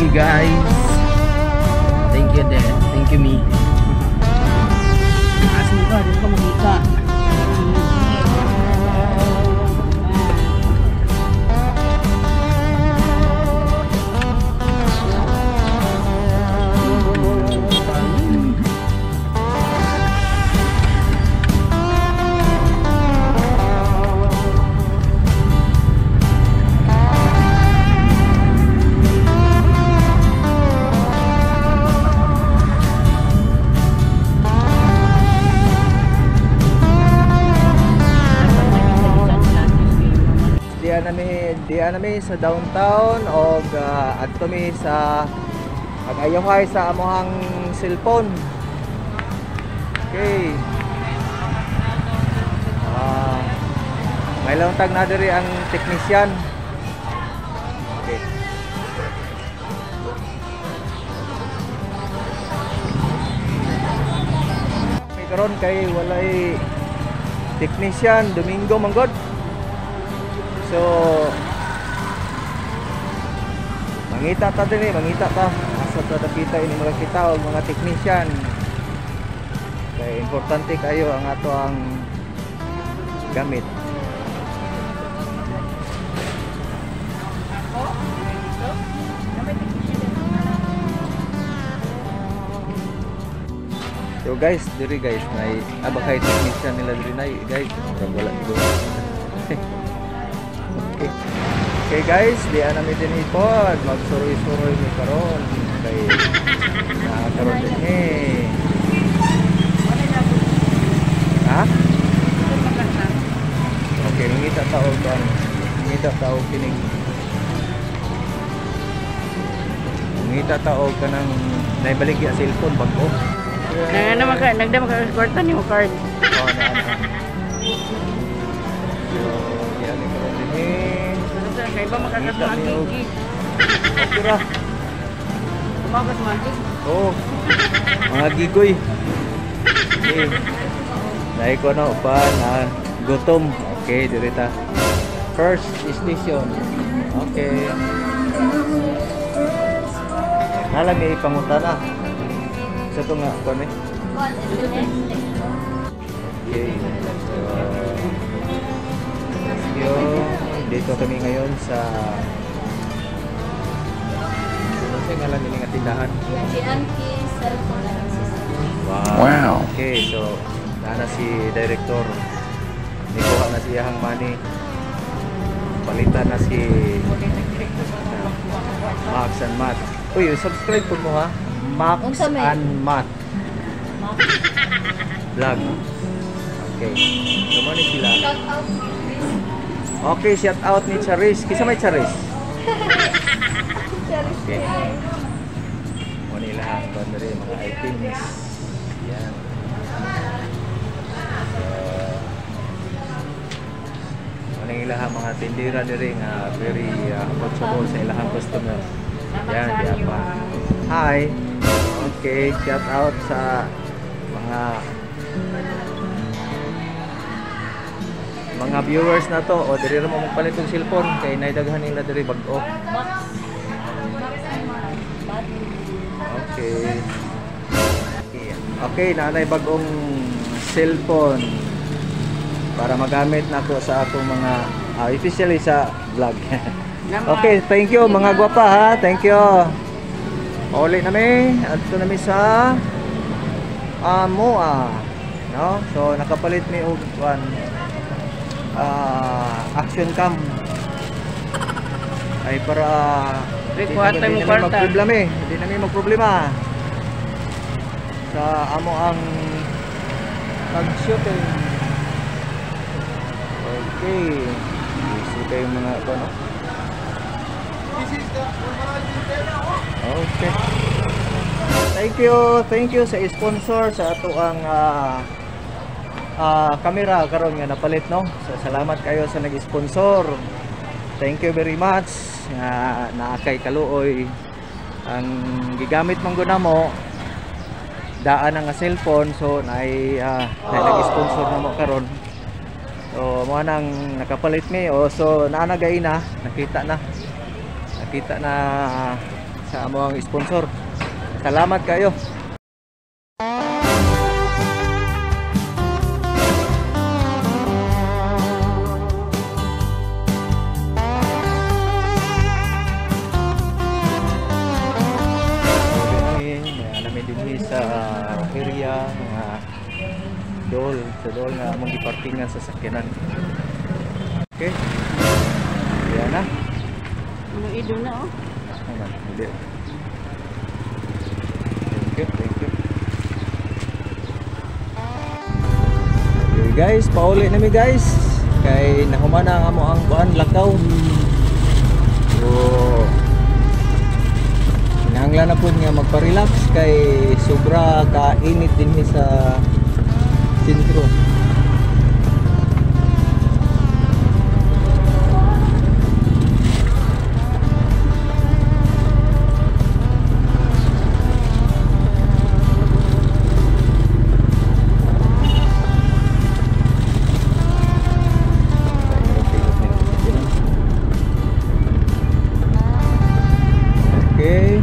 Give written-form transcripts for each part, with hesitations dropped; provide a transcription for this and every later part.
you guys. Thank you din. Thank you me. Asin ka, dito ka makita. Diyan nami sa downtown o adto mi sa pag-ayahay sa amohang cellphone. Okay. May launtag na diri ang technician. Okay. May karon kay walay technician Domingo manggod. So mangita ta din mangita ta asa ta kita ini mga kita og mga technician. Kaya importante kayo ang ato ang gamit. So guys, diri guys may abakay technician nila diri nay guys. Wala dito. Okay guys, di namin din ipod magsuroy-suroy ni karon kay karon din ha? Okay, ngita taog kan. Ngita taog kining. Ngita taog kanang naibalik ya cellphone bago. Nagdama ka kwarta ni mo card. Oh, na. So, yan ni karon din Kaya ba makakasmagig? Okay ra. Makakasmagig? Oo. Mga gigoy. Okay. Dahil ko na upan gutom. Okay, dirita. First station. Okay. Nalang may pangutana. Sa ito nga, kone? Okay. Dito kami ngayon sa ano sa ngalan nilang tindahan? Wow. Okay, so nana si director. Nikuha na siyang money. Palitan na si Max and Matt. Uy, subscribe po mo ha. Max and Matt vlog. Okay. So mo ni sila. Okay, shout out ni Charis. Kisa may Charis? Okay. Mo ni lahat ko diri mga items. Yan. Mo ni lahat mga tindira diri nga very approachable sa ilahang customer. Yan, di apa. Hi. Okay, shout out sa mga viewers na to o diri ra mo magpalit og cellphone kay naidaghan nila diri bag-o. Okay. Okay, nanay bag-ong cellphone para magamit nako sa atong mga especially sa vlog. Okay, thank you mga gwapa ha. Thank you. Uli nami adto nami sa Moa, no? So nakapalit mi og action cam ay para hindi namin magproblema hindi namin magproblema sa amo ang nag-shooting. Okay, easy kayo mga ito, no? Okay, thank you sa sponsor sa ato ang camera karon nga napalit, no? So salamat kayo sa nag-sponsor. Thank you very much. Na kay kaluoy ang gigamit man guna mo daan nga cellphone, so nag-sponsor na mo karon. So mo nang nakapalit mi so naanagay na nakita na sa among sponsor. Salamat kayo. Sa area nga dol nga among giparkingan sa sakyanan. Okay, yan na. Ano ido na oh. Ayan, hindi. Thank you. Okay guys, pauli na mi guys. Kay nahumana nga mo ang kuan lakaw. So nangla na po nga magpa-relax kay sobra ka-init din sa sentro. Okay.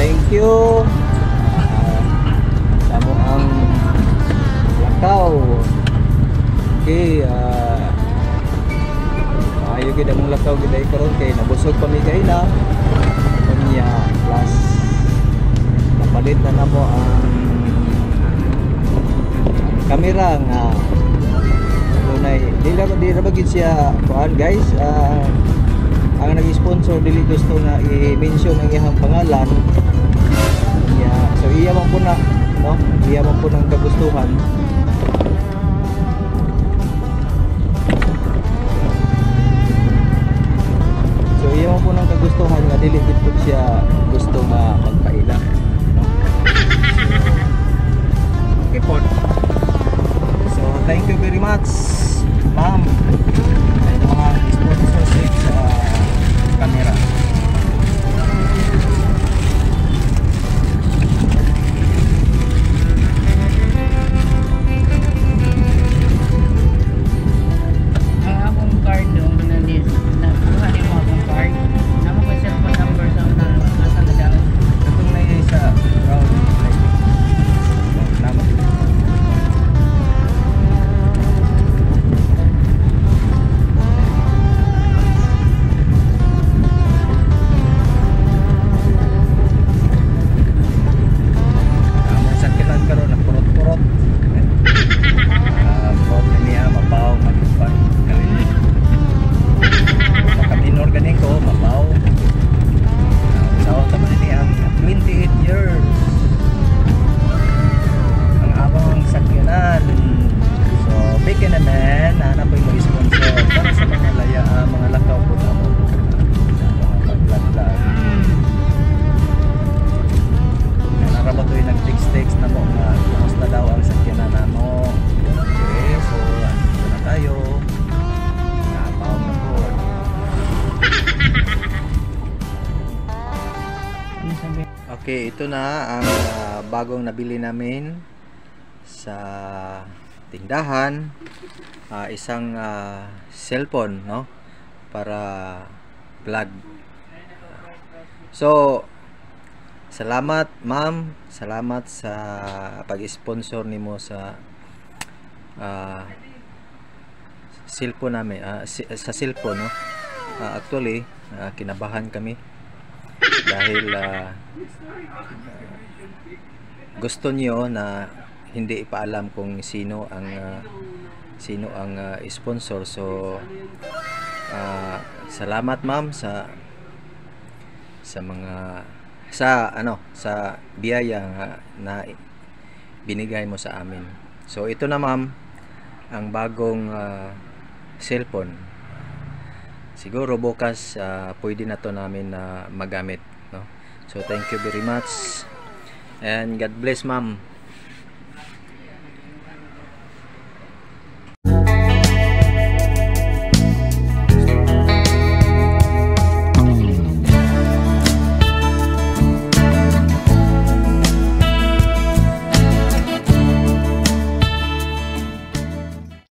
Thank you sa mo ang lakaw. Okay, ayo gid among lakaw gid ay karon kay nabusog pa mi kay na kunya plus napalit na namo ang kamera nga dunay di ra bagid siya kuan guys. Ang nag-sponsor dili gusto nga i-mention ang iyang pangalan. Yeah, so iya man po na, no? Iya man po nang kagustuhan. So iya man po nang kagustuhan nga dili gid po siya gusto nga magpaila, no? So, okay po. So thank you very much, ma'am. Ay mga sponsorship sa kamera. Ang akong card doon na list. Nakuha niyo mo akong card. Namo ko cellphone number sa asa na daw. Itong na yun sa round naman. Okay, ito na ang bagong nabili namin sa tindahan. Isang cellphone, no? Para vlog. So, salamat ma'am. Salamat sa pag-sponsor nimo sa cellphone namin. Sa cellphone, no? Actually, kinabahan kami. Dahil gusto niyo na hindi ipaalam kung sino ang sponsor. So salamat ma'am sa mga sa biyaya na binigay mo sa amin. So ito na ma'am ang bagong cellphone. Siguro bukas pwede na to namin na magamit, no? So thank you very much and God bless ma'am.